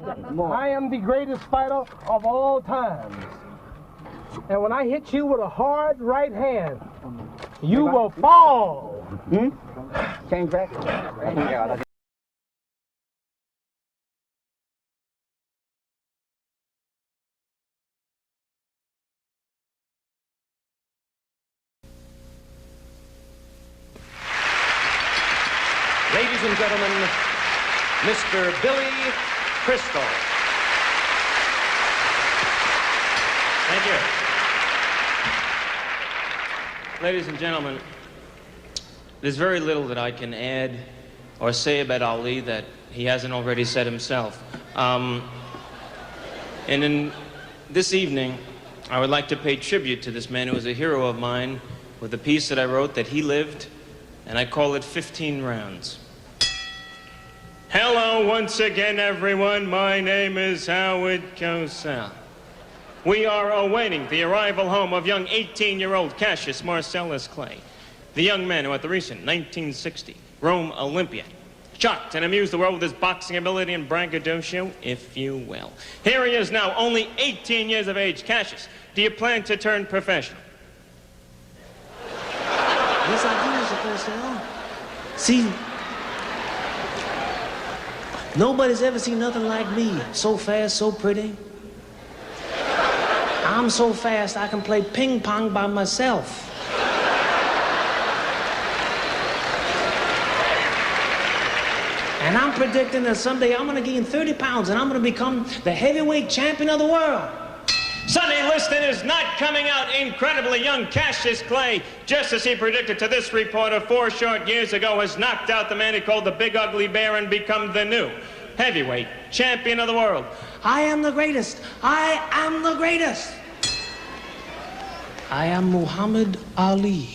I am the greatest fighter of all times. And when I hit you with a hard right hand, you will fall. Came back. Ladies and gentlemen, Mr. Billy Crystal. Thank you. Ladies and gentlemen, there's very little that I can add or say about Ali that he hasn't already said himself. And in this evening, I would like to pay tribute to this man who was a hero of mine with a piece that I wrote that he lived, and I call it 15 Rounds. Hello once again, everyone. My name is Howard Cosell. We are awaiting the arrival home of young 18-year-old Cassius Marcellus Clay, the young man who at the recent 1960 Rome Olympiad shocked and amused the world with his boxing ability and braggadocio, if you will. Here he is now, only 18 years of age. Cassius, do you plan to turn professional? Yes, I do, Mr. Cosell. See, nobody's ever seen nothing like me. So fast, so pretty. I'm so fast I can play ping pong by myself. And I'm predicting that someday I'm gonna gain 30 pounds and I'm gonna become the heavyweight champion of the world. Sunday Liston is not coming out incredibly young. Cassius Clay, just as he predicted to this reporter 4 short years ago, has knocked out the man he called the Big Ugly Bear and become the new heavyweight champion of the world. I am the greatest. I am the greatest. I am Muhammad Ali.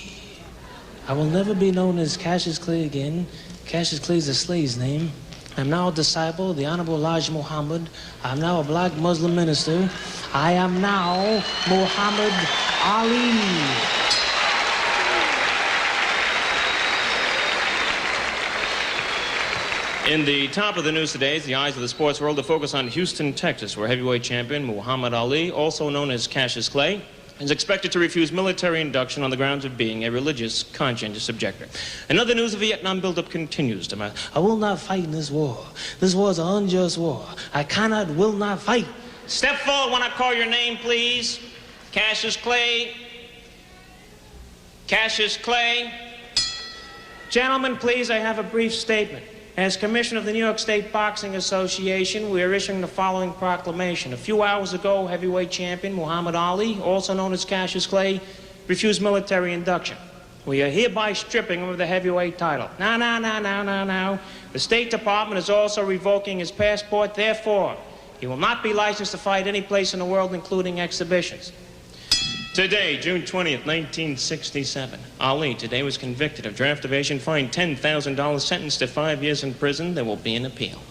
I will never be known as Cassius Clay again. Cassius Clay is a slave's name. I'm now a disciple of the Honorable Elijah Muhammad. I'm now a black Muslim minister. I am now Muhammad Ali. In the top of the news today, the eyes of the sports world to focus on Houston, Texas, where heavyweight champion Muhammad Ali, also known as Cassius Clay, is expected to refuse military induction on the grounds of being a religious, conscientious objector. Another news of Vietnam buildup continues. I will not fight in this war. This war is an unjust war. I cannot, will not fight. Step forward when I call your name, please. Cassius Clay. Cassius Clay. Gentlemen, please, I have a brief statement. As Commissioner of the New York State Boxing Association, we are issuing the following proclamation. A few hours ago, heavyweight champion Muhammad Ali, also known as Cassius Clay, refused military induction. We are hereby stripping him of the heavyweight title. Now. The State Department is also revoking his passport. Therefore, he will not be licensed to fight any place in the world, including exhibitions. Today, June 20th, 1967, Ali today was convicted of draft evasion, fined $10,000, sentenced to 5 years in prison. There will be an appeal.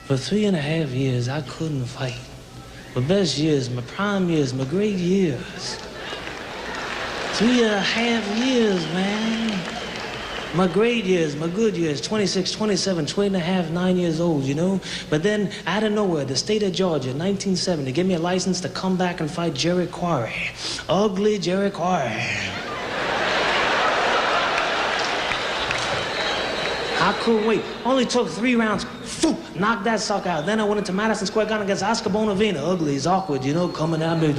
For 3.5 years, I couldn't fight. My best years, my prime years, my great years. 3.5 years, man. My great years, my good years, 26, 27, 20.5, 9 years old, you know? But then, out of nowhere, the state of Georgia, 1970, gave me a license to come back and fight Jerry Quarry. Ugly Jerry Quarry. I couldn't wait. Only took 3 rounds. Phew, knocked that sucker out. Then I went into Madison Square Garden against Oscar Bonavena. Ugly, it's awkward, you know, coming at me.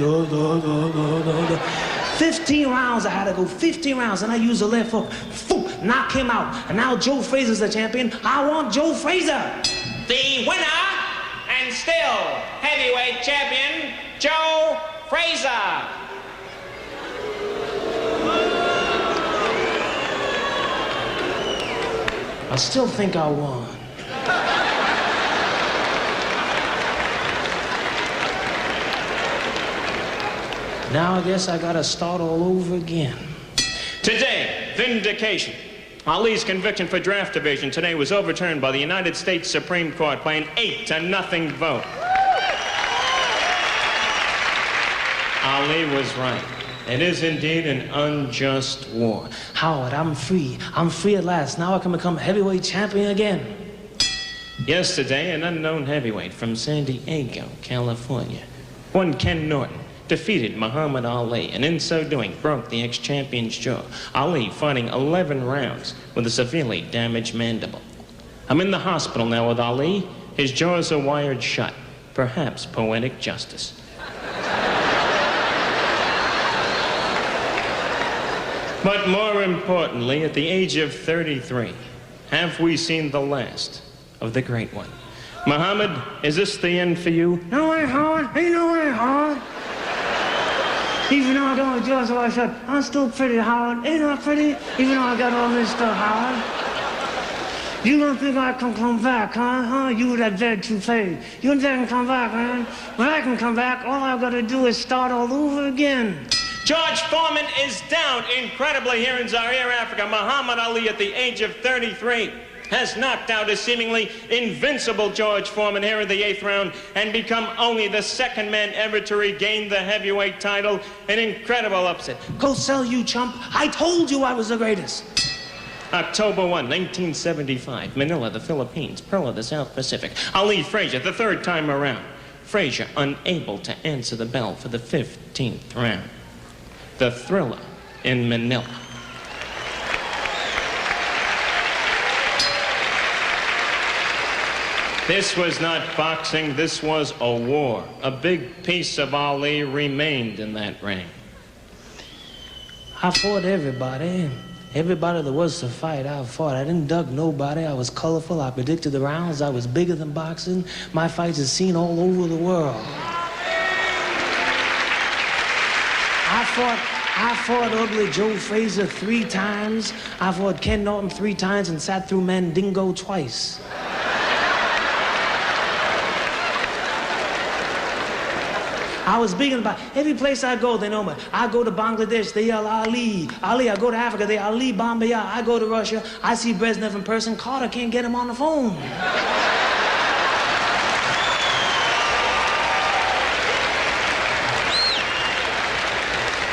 15 rounds I had to go, 15 rounds, and I used the left hook. Phew, knock him out. And now Joe Frazier's the champion. I want Joe Frazier. The winner and still heavyweight champion, Joe Frazier. I still think I won. Now I guess I gotta start all over again. Today, vindication. Ali's conviction for draft evasion today was overturned by the United States Supreme Court by an 8-0 vote. Ali was right. It is indeed an unjust war. Howard, I'm free. I'm free at last. Now I can become heavyweight champion again. Yesterday, an unknown heavyweight from San Diego, California, one Ken Norton, defeated Muhammad Ali, and in so doing, broke the ex-champion's jaw. Ali fighting 11 rounds with a severely damaged mandible. I'm in the hospital now with Ali. His jaws are wired shut. Perhaps poetic justice. But more importantly, at the age of 33, have we seen the last of the great one? Muhammad, is this the end for you? No way, Howard. Ain't no way, Howard. Even though I got my jaws all shut, I'm still pretty, Howard. Ain't I pretty? Even though I got all this stuff, Howard. You don't think I can come back, huh? You that beg to play. You don't think I can come back, man? When I can come back, all I've got to do is start all over again. George Foreman is down incredibly here in Zaire, Africa. Muhammad Ali, at the age of 33, has knocked out a seemingly invincible George Foreman here in the 8th round and become only the second man ever to regain the heavyweight title. An incredible upset. Go sell, you chump. I told you I was the greatest. October 1, 1975, Manila, the Philippines, Pearl of the South Pacific. Ali Frazier, the third time around. Frazier unable to answer the bell for the 15th round. The Thriller in Manila. This was not boxing, this was a war. A big piece of Ali remained in that ring. I fought everybody. Everybody there was to fight, I fought. I didn't duck nobody. I was colorful. I predicted the rounds. I was bigger than boxing. My fights are seen all over the world. I fought ugly Joe Frazier 3 times. I fought Ken Norton 3 times and sat through Mandingo twice. I was big about every place I go, they know me. I go to Bangladesh, they yell Ali. Ali, I go to Africa, they Ali Bombaya. I go to Russia, I see Brezhnev in person. Carter can't get him on the phone.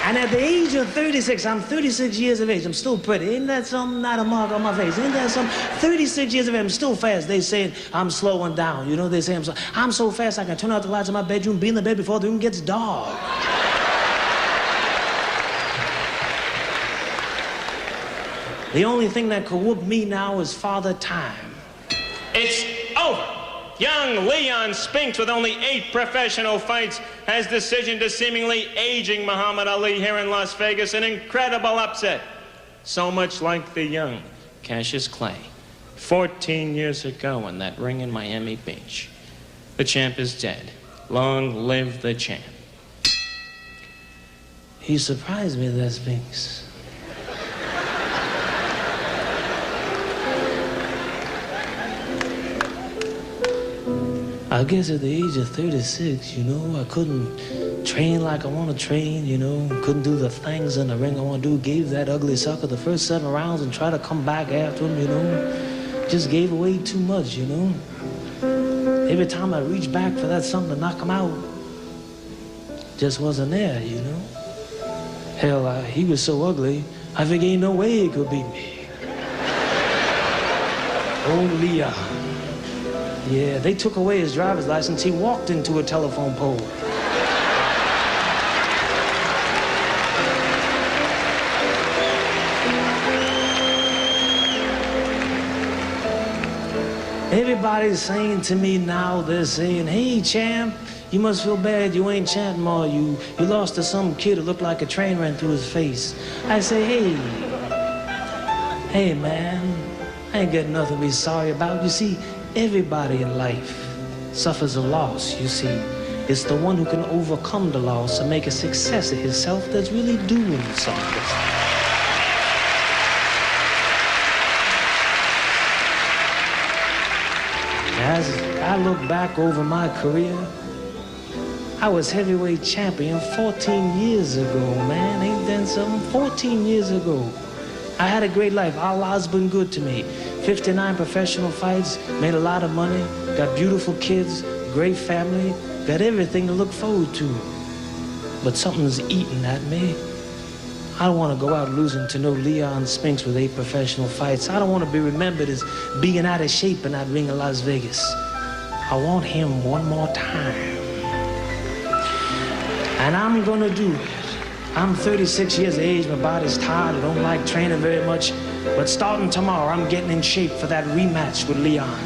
And at the age of 36, I'm 36 years of age. I'm still pretty. Ain't that something? Not a mark on my face. Ain't that something? 36 years of age. I'm still fast. They say I'm slowing down. You know, they say I'm so fast I can turn out the lights in my bedroom, be in the bed before the room gets dark. The only thing that could whoop me now is Father Time. It's over. Young Leon Spinks, with only 8 professional fights, has decision to seemingly aging Muhammad Ali here in Las Vegas. An incredible upset. So much like the young Cassius Clay 14 years ago in that ring in Miami Beach. The champ is dead. Long live the champ. You surprised me there, Spinks. I guess at the age of 36, you know, I couldn't train like I want to train, you know, couldn't do the things in the ring I want to do. Gave that ugly sucker the first 7 rounds and tried to come back after him, you know. Just gave away too much, you know. Every time I reached back for that something to knock him out, just wasn't there, you know. Hell, he was so ugly, I figured ain't no way he could beat me. Oh, Leon. Yeah, they took away his driver's license. He walked into a telephone pole. Everybody's saying to me now, they're saying, hey, champ, you must feel bad. You ain't champ more. You lost to some kid who looked like a train ran through his face. I say, hey, man, I ain't got nothing to be sorry about. You see, everybody in life suffers a loss, you see. It's the one who can overcome the loss and make a success of himself that's really doing something. As I look back over my career, I was heavyweight champion 14 years ago, man. Ain't that something? 14 years ago. I had a great life. Allah's been good to me. 59 professional fights, made a lot of money, got beautiful kids, great family, got everything to look forward to. But something's eating at me. I don't want to go out losing to no Leon Spinks with 8 professional fights. I don't want to be remembered as being out of shape in that ring of Las Vegas. I want him one more time. And I'm going to do it. I'm 36 years of age, my body's tired, I don't like training very much. But starting tomorrow, I'm getting in shape for that rematch with Leon.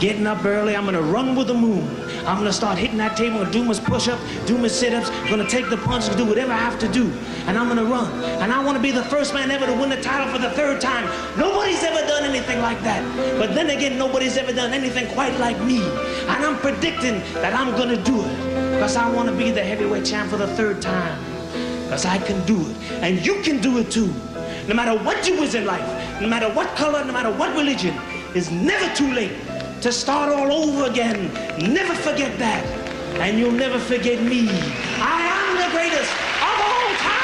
Getting up early, I'm gonna run with the moon. I'm gonna start hitting that table, I'm gonna do my push-ups, do my sit-ups, gonna take the punches, do whatever I have to do. And I'm gonna run. And I wanna be the first man ever to win the title for the 3rd time. Nobody's ever done anything like that. But then again, nobody's ever done anything quite like me. And I'm predicting that I'm gonna do it. Because I wanna be the heavyweight champ for the 3rd time. Because I can do it. And you can do it too. No matter what you was in life, no matter what color, no matter what religion, it's never too late to start all over again. Never forget that. And you'll never forget me. I am the greatest of all time.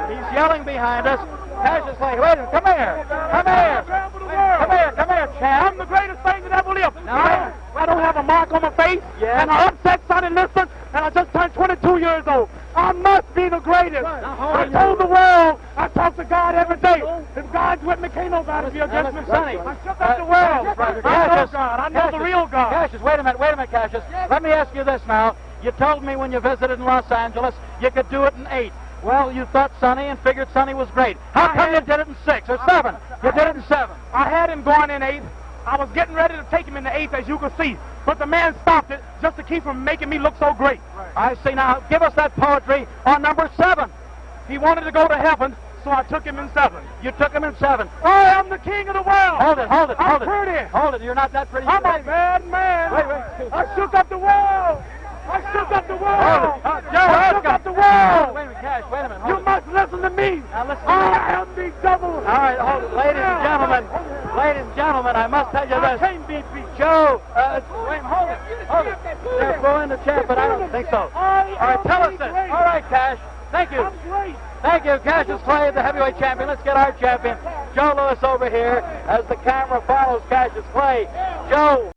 He's yelling behind us. Cassius Clay, wait a minute, come here. Come here. Come here, champ. I'm the greatest thing that ever lived. No. I don't have a mark on my face. Yeah. And I upset Sonny Liston, and I just turned 22 years old. I must be the greatest. I told the world, I talk to God every day. If God's with me, can't nobody be against me. Sonny, I shook up the world. I know God. I know the real God. Cassius, wait a minute, Cassius. Let me ask you this now. You told me when you visited in Los Angeles you could do it in 8. Well, you thought Sonny and figured Sonny was great. How come you did it in 6 or 7? You did it in 7. I had him going in 8. I was getting ready to take him in the 8th, as you can see. But the man stopped it just to keep from making me look so great. I see. Now, give us that poetry on number 7. He wanted to go to heaven, so I took him in 7. You took him in 7. I am the king of the world. Hold it. I'm pretty. Hold it. You're not that pretty. I'm a bad man. Wait. I shook up the world. I shook up the world. Joe, I shook up the world. Wait a minute, Cash. Wait a minute. You must listen to me. Now listen. I am the devil. All right, hold it. Ladies and gentlemen, I must tell you I this. can't be beat. Joe, wait, hold it. They're throwing the champ, but I don't think so. All right, tell us this. All right, Cash. Thank you. I'm great. Thank you, Cassius Clay, the heavyweight champion. Let's get our champion, Joe Louis, over here as the camera follows Cassius Clay. Joe.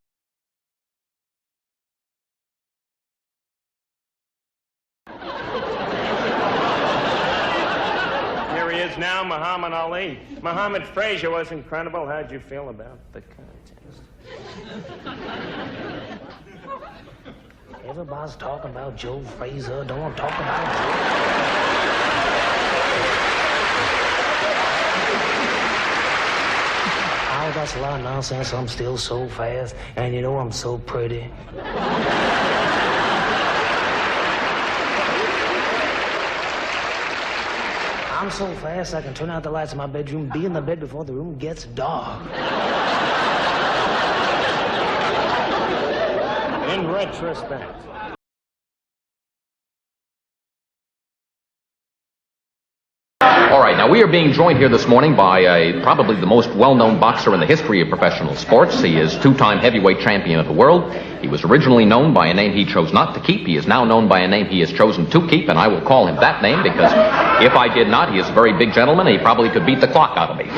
Here he is now, Muhammad Ali. Muhammad Frazier was incredible. How'd you feel about the contest? Everybody's talking about Joe Frazier. Don't want to talk about Joe. Oh, that's a lot of nonsense. I'm still so fast, and you know I'm so pretty. I'm so fast I can turn out the lights in my bedroom, be in the bed before the room gets dark. In retrospect. All right, now we are being joined here this morning by probably the most well-known boxer in the history of professional sports. He is two-time heavyweight champion of the world. He was originally known by a name he chose not to keep. He is now known by a name he has chosen to keep, and I will call him that name because if I did not, he is a very big gentleman, and he probably could beat the clock out of me.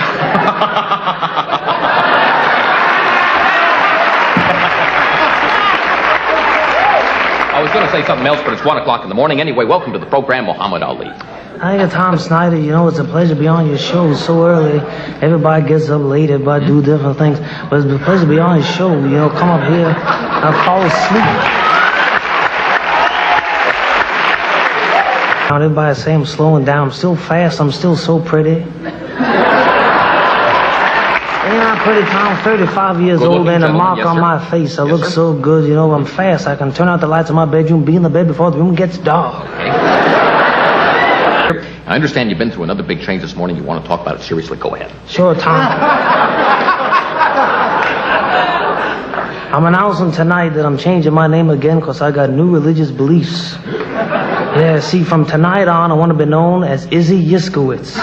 I was going to say something else, but it's 1 o'clock in the morning. Anyway, welcome to the program, Muhammad Ali. Hi, Tom Snyder. You know, it's a pleasure to be on your show so early. Everybody gets up late, everybody do different things. But it's a pleasure to be on your show. You know, come up here and fall asleep. Now, everybody say I'm slowing down. I'm still fast. I'm still so pretty. Ain't I pretty, Tom? 35 years old and a mark on my face. I look so good. You know, I'm fast. I can turn out the lights in my bedroom, be in the bed before the room gets dark. I understand you've been through another big change this morning. You want to talk about it seriously? Go ahead. Sure, Tom. I'm announcing tonight that I'm changing my name again because I got new religious beliefs. Yeah, see, from tonight on, I want to be known as Izzy Yiskowitz.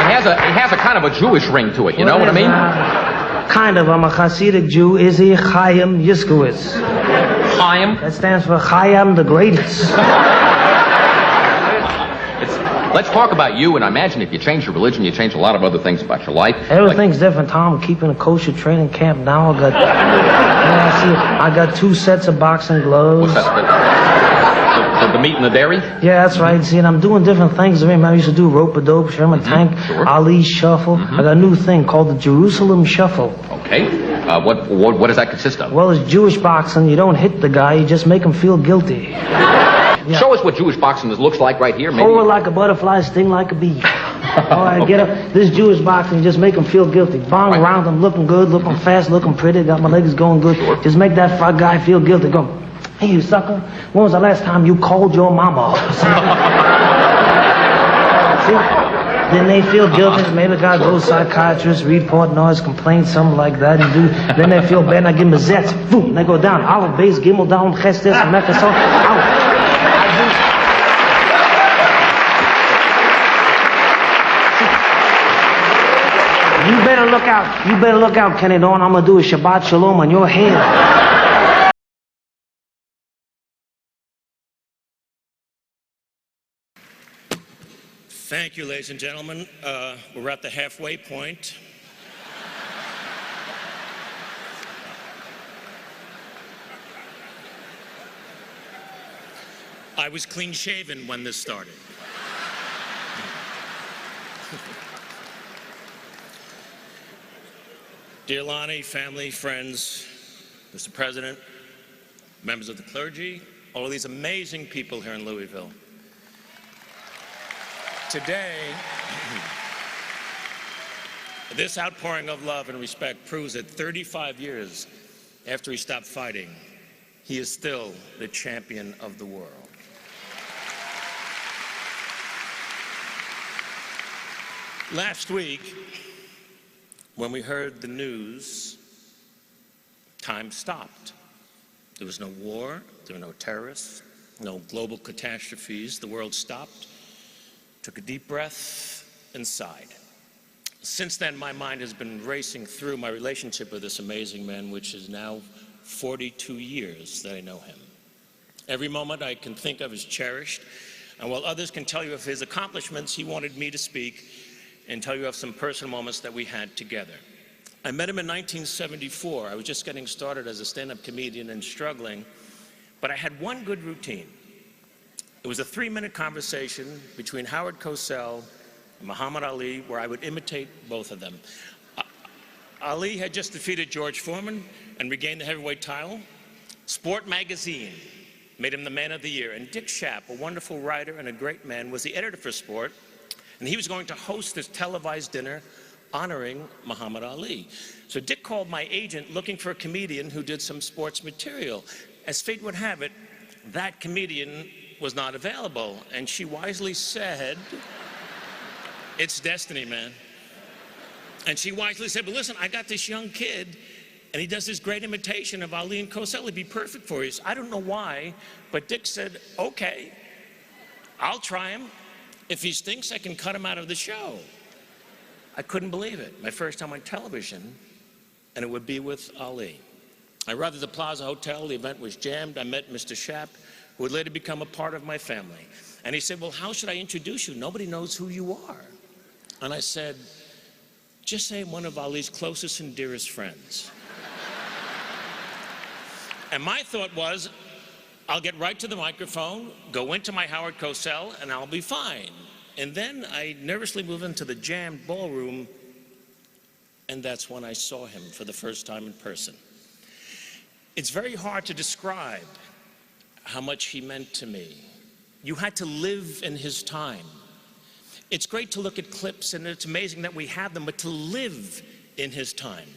It has a kind of a Jewish ring to it, you know what I mean? Kind of. I'm a Hasidic Jew, Izzy Chaim Yiskowitz. Chaim? That stands for Chaim the Greatest. Let's talk about you, and I imagine if you change your religion, you change a lot of other things about your life. Everything's different, Tom. I'm keeping a kosher training camp now. I got 2 sets of boxing gloves. What's that? The meat and the dairy? Yeah, that's right. See, and I'm doing different things. I mean, I used to do rope-a-dope, Sherman Tank, sure. Ali Shuffle. I got a new thing called the Jerusalem Shuffle. Okay. What does that consist of? Well, it's Jewish boxing. You don't hit the guy. You just make him feel guilty. Yeah. Show us what Jewish boxing looks like right here. Maybe. Forward like a butterfly, sting like a bee. All right, get up. This Jewish boxing, just make him feel guilty. Bong Right. around him, looking good, looking fast, looking pretty. Got my legs going good. Sure. Just make that guy feel guilty. Go, hey, you sucker. When was the last time you called your mama? See? Then they feel guilty. Maybe the guy goes psychiatrist, report noise, complaint, something like that. Then they feel bad, and I give them a zet. Boom, they go down. Aleph, base, gimel, down, chestes, mechasol, out. You better look out. You better look out, Kenny. Dawn. I'm going to do a Shabbat Shalom on your head. Thank you, ladies and gentlemen. We're at the halfway point. I was clean-shaven when this started. Dear Lonnie, family, friends, Mr. President, members of the clergy, all of these amazing people here in Louisville. Today, this outpouring of love and respect proves that 35 years after he stopped fighting, he is still the champion of the world. Last week, when we heard the news, time stopped. There was no war, there were no terrorists, no global catastrophes. The world stopped, took a deep breath, and sighed. Since then, my mind has been racing through my relationship with this amazing man, which is now 42 years that I know him. Every moment I can think of is cherished, and while others can tell you of his accomplishments, he wanted me to speak and tell you of some personal moments that we had together. I met him in 1974. I was just getting started as a stand-up comedian and struggling, but I had one good routine. It was a 3-minute conversation between Howard Cosell and Muhammad Ali, where I would imitate both of them. Ali had just defeated George Foreman and regained the heavyweight title. Sport magazine made him the man of the year, and Dick Schaap, a wonderful writer and a great man, was the editor for Sport, and he was going to host this televised dinner honoring Muhammad Ali. So Dick called my agent looking for a comedian who did some sports material. As fate would have it, that comedian was not available, and she wisely said, "It's destiny, man." And she wisely said, "But listen, I got this young kid, and he does this great imitation of Ali and Cosell. He'd be perfect for you." I don't know why, but Dick said, "Okay, I'll try him. If he stinks, I can cut him out of the show." I couldn't believe it. My first time on television, and it would be with Ali. I arrived at the Plaza Hotel. The event was jammed. I met Mr. Schaap, who would later become a part of my family. And he said, "Well, how should I introduce you? Nobody knows who you are." And I said, "Just say I'm one of Ali's closest and dearest friends." And my thought was, I'll get right to the microphone, go into my Howard Cosell, and I'll be fine. And then I nervously moved into the jammed ballroom, and that's when I saw him for the first time in person. It's very hard to describe how much he meant to me. You had to live in his time. It's great to look at clips, and it's amazing that we have them, but to live in his time,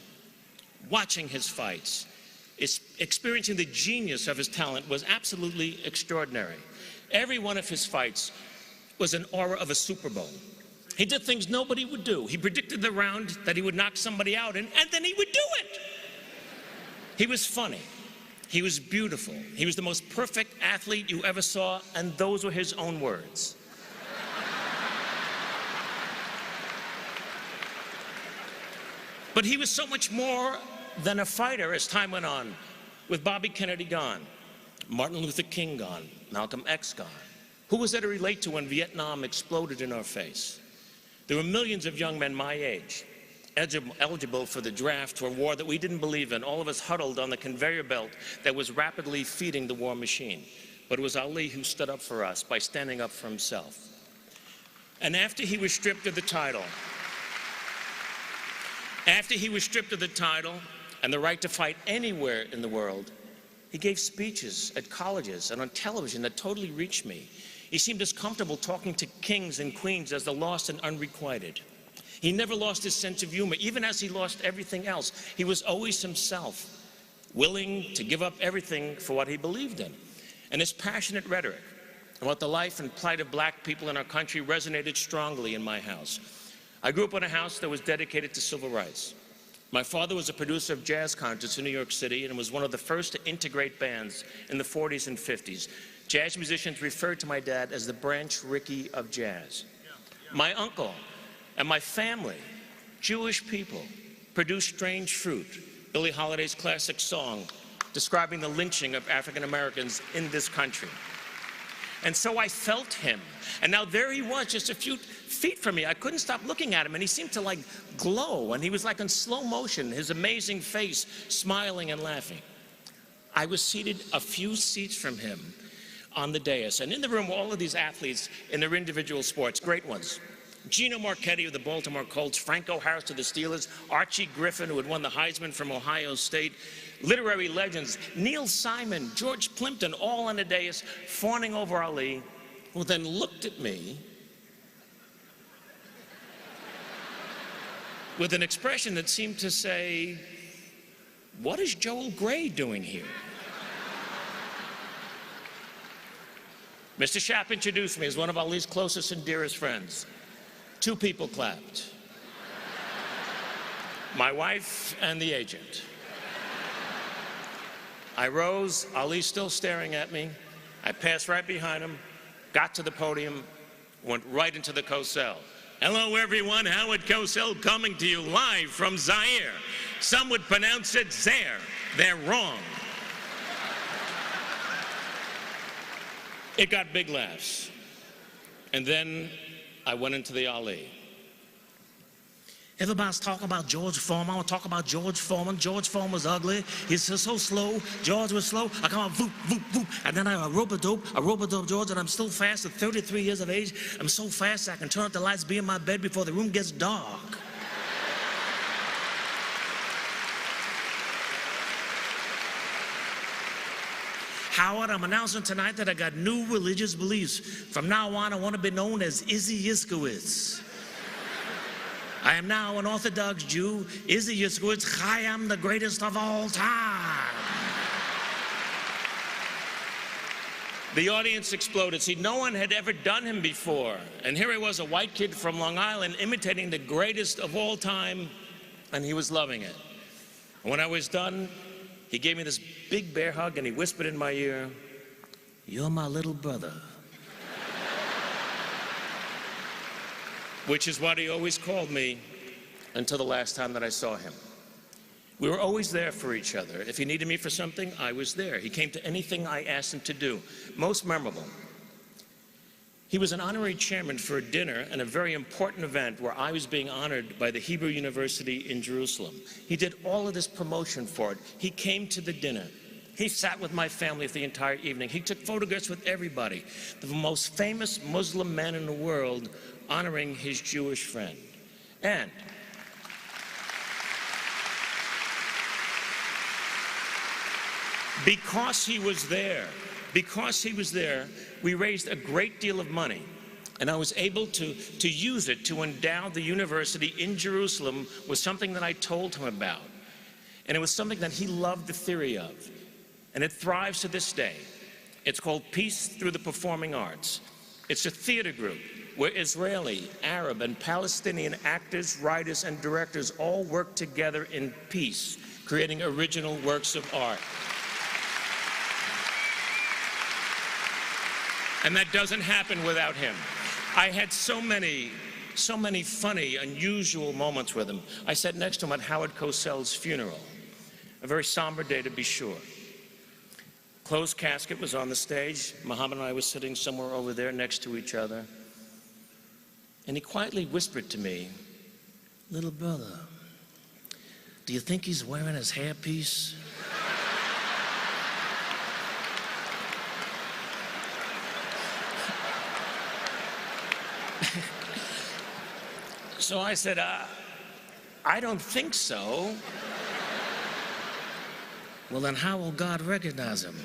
watching his fights, experiencing the genius of his talent was absolutely extraordinary. Every one of his fights was an aura of a Super Bowl. He did things nobody would do. He predicted the round that he would knock somebody out, and then he would do it. He was funny. He was beautiful. He was the most perfect athlete you ever saw, and those were his own words. But he was so much more than a fighter as time went on. With Bobby Kennedy gone, Martin Luther King gone, Malcolm X gone. Who was there to relate to when Vietnam exploded in our face? There were millions of young men my age, eligible for the draft for a war that we didn't believe in, all of us huddled on the conveyor belt that was rapidly feeding the war machine. But it was Ali who stood up for us by standing up for himself. And after he was stripped of the title, and the right to fight anywhere in the world, he gave speeches at colleges and on television that totally reached me. He seemed as comfortable talking to kings and queens as the lost and unrequited. He never lost his sense of humor, even as he lost everything else. He was always himself, willing to give up everything for what he believed in. And his passionate rhetoric about the life and plight of black people in our country resonated strongly in my house. I grew up in a house that was dedicated to civil rights. My father was a producer of jazz concerts in New York City and was one of the first to integrate bands in the 40s and 50s. Jazz musicians referred to my dad as the Branch Rickey of jazz. My uncle and my family, Jewish people, produced Strange Fruit, Billie Holiday's classic song describing the lynching of African Americans in this country. And so I felt him. And now there he was, just a few feet from me. I couldn't stop looking at him, and he seemed to like glow, and he was like in slow motion, his amazing face smiling and laughing. I was seated a few seats from him on the dais, and in the room were all of these athletes in their individual sports, great ones. Gino Marchetti of the Baltimore Colts, Franco Harris of the Steelers, Archie Griffin, who had won the Heisman from Ohio State, literary legends, Neil Simon, George Plimpton, all on the dais, fawning over Ali, who then looked at me with an expression that seemed to say, "What is Joel Grey doing here?" Mr. Shapp introduced me as one of Ali's closest and dearest friends. 2 people clapped. My wife and the agent. I rose, Ali still staring at me. I passed right behind him, got to the podium, went right into the Cosell. Hello everyone, Howard Cosell coming to you live from Zaire. Some would pronounce it Zaire. They're wrong. It got big laughs. And then I went into the Ali. Everybody's talking about George Foreman. I want to talk about George Foreman. George Foreman was ugly. He's so slow. George was slow. I come out, voop, voop, voop. And then I rope-a-dope George, and I'm still fast at 33 years of age. I'm so fast I can turn off the lights, be in my bed before the room gets dark. Howard, I'm announcing tonight that I got new religious beliefs. From now on, I want to be known as Izzy Yiskowitz. I am now an Orthodox Jew. Izzy Yiskowitz, I am the greatest of all time. The audience exploded. See, no one had ever done him before. And here he was, a white kid from Long Island, imitating the greatest of all time, and he was loving it. And when I was done, he gave me this big bear hug, and he whispered in my ear, "You're my little brother." Which is what he always called me until the last time that I saw him. We were always there for each other. If he needed me for something, I was there. He came to anything I asked him to do. Most memorable, he was an honorary chairman for a dinner and a very important event where I was being honored by the Hebrew University in Jerusalem. He did all of this promotion for it. He came to the dinner. He sat with my family for the entire evening. He took photographs with everybody. The most famous Muslim man in the world honoring his Jewish friend. And because he was there, we raised a great deal of money. And I was able to use it to endow the university in Jerusalem with something that I told him about. And it was something that he loved the theory of. And it thrives to this day. It's called Peace Through the Performing Arts. It's a theater group where Israeli, Arab, and Palestinian actors, writers, and directors all worked together in peace, creating original works of art. And that doesn't happen without him. I had so many funny, unusual moments with him. I sat next to him at Howard Cosell's funeral, a very somber day to be sure. Closed casket was on the stage. Muhammad and I were sitting somewhere over there next to each other. And he quietly whispered to me, "Little brother, do you think he's wearing his hairpiece?" So I said, I don't think so. Well, then how will God recognize him?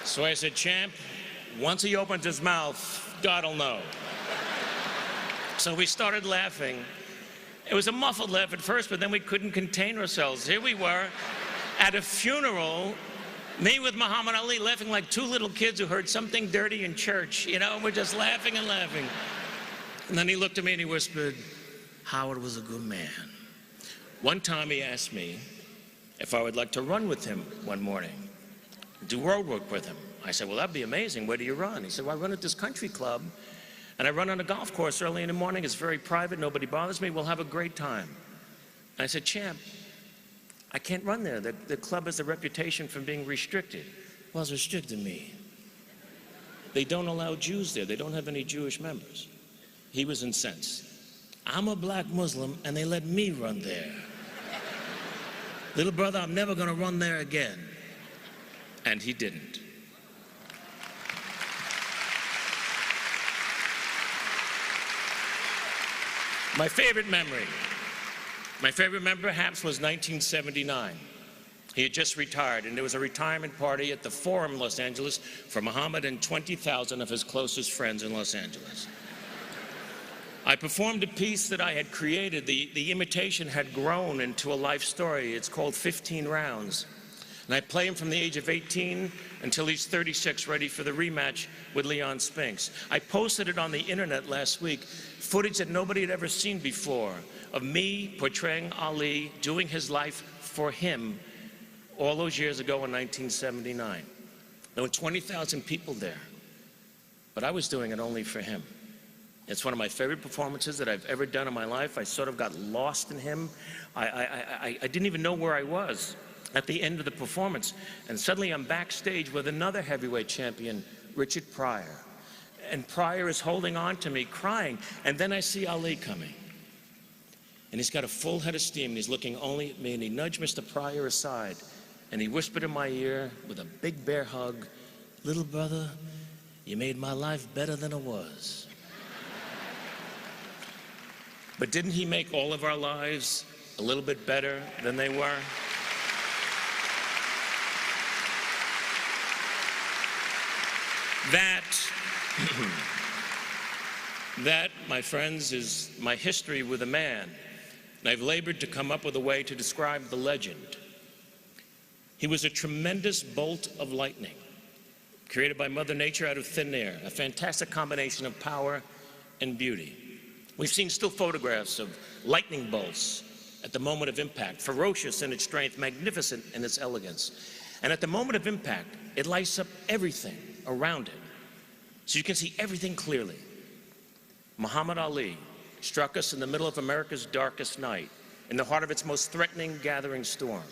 So I said, "Champ, once he opens his mouth, God will know." So we started laughing. It was a muffled laugh at first, but then we couldn't contain ourselves. Here we were at a funeral, me with Muhammad Ali, laughing like two little kids who heard something dirty in church. You know, we're just laughing and laughing. And then he looked at me and he whispered, "Howard was a good man." One time he asked me if I would like to run with him one morning, do road work with him. I said, "Well, that'd be amazing. Where do you run?" He said, "Well, I run at this country club, and I run on a golf course early in the morning. It's very private. Nobody bothers me. We'll have a great time." And I said, "Champ, I can't run there. The club has a reputation for being restricted." "Well, it's restricted me. They don't allow Jews there. They don't have any Jewish members." He was incensed. "I'm a black Muslim, and they let me run there. Little brother, I'm never going to run there again." And he didn't. My favorite memory perhaps was 1979. He had just retired, and there was a retirement party at the Forum in Los Angeles for Muhammad and 20,000 of his closest friends in Los Angeles. I performed a piece that I had created. The imitation had grown into a life story. It's called 15 Rounds. And I play him from the age of 18 until he's 36, ready for the rematch with Leon Spinks. I posted it on the internet last week, footage that nobody had ever seen before of me portraying Ali, doing his life for him all those years ago in 1979. There were 20,000 people there, but I was doing it only for him. It's one of my favorite performances that I've ever done in my life. I sort of got lost in him. I didn't even know where I was at the end of the performance. And suddenly I'm backstage with another heavyweight champion, Richard Pryor. And Pryor is holding on to me, crying. And then I see Ali coming. And he's got a full head of steam, and he's looking only at me, and he nudged Mr. Pryor aside, and he whispered in my ear with a big bear hug, "Little brother, you made my life better than it was." But didn't he make all of our lives a little bit better than they were? That, my friends, is my history with a man. And I've labored to come up with a way to describe the legend. He was a tremendous bolt of lightning, created by Mother Nature out of thin air, a fantastic combination of power and beauty. We've seen still photographs of lightning bolts at the moment of impact, ferocious in its strength, magnificent in its elegance. And at the moment of impact, it lights up everything around it, so you can see everything clearly. Muhammad Ali struck us in the middle of America's darkest night, in the heart of its most threatening gathering storm.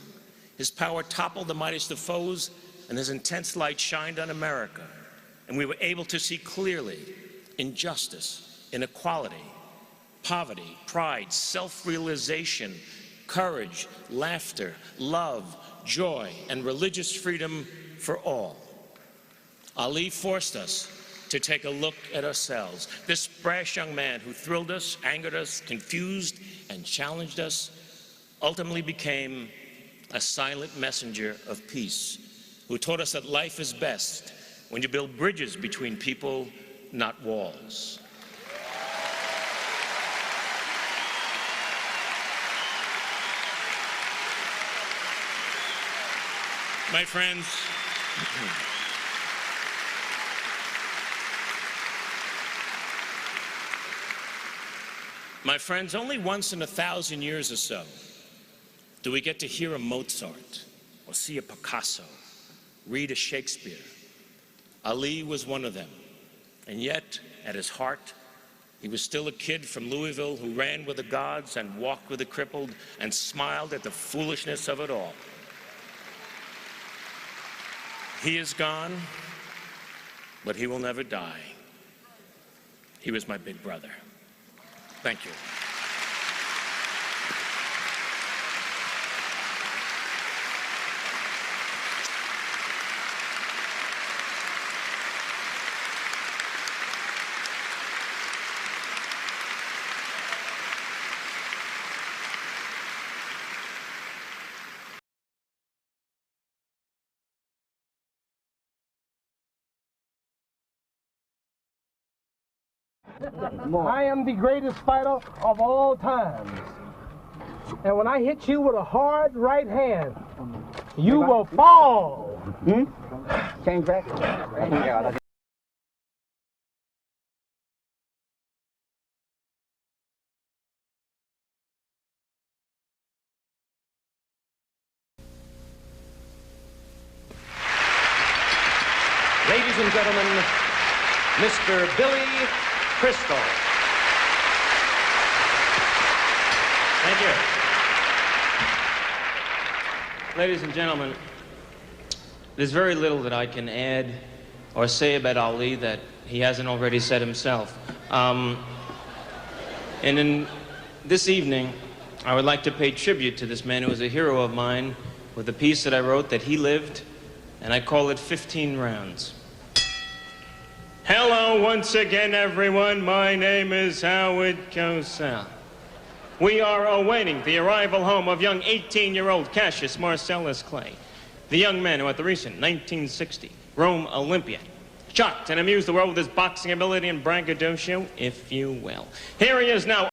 His power toppled the mightiest of foes, and his intense light shined on America. And we were able to see clearly injustice, inequality, poverty, pride, self-realization, courage, laughter, love, joy, and religious freedom for all. Ali forced us to take a look at ourselves. This brash young man who thrilled us, angered us, confused, and challenged us ultimately became a silent messenger of peace, who taught us that life is best when you build bridges between people, not walls. My friends, only once in 1,000 years or so do we get to hear a Mozart or see a Picasso, read a Shakespeare. Ali was one of them, and yet, at his heart, he was still a kid from Louisville who ran with the gods and walked with the crippled and smiled at the foolishness of it all. He is gone, but he will never die. He was my big brother. Thank you. I am the greatest fighter of all times. And when I hit you with a hard right hand, you will fall. Can't crack. Ladies and gentlemen, Mr. Billy Crystal. Thank you. Ladies and gentlemen, there's very little that I can add or say about Ali that he hasn't already said himself. And in this evening, I would like to pay tribute to this man who was a hero of mine with a piece that I wrote that he lived, and I call it 15 Rounds. Hello once again, everyone. My name is Howard Cosell. We are awaiting the arrival home of young 18-year-old Cassius Marcellus Clay, the young man who at the recent 1960 Rome Olympiad shocked and amused the world with his boxing ability and braggadocio, if you will. Here he is now.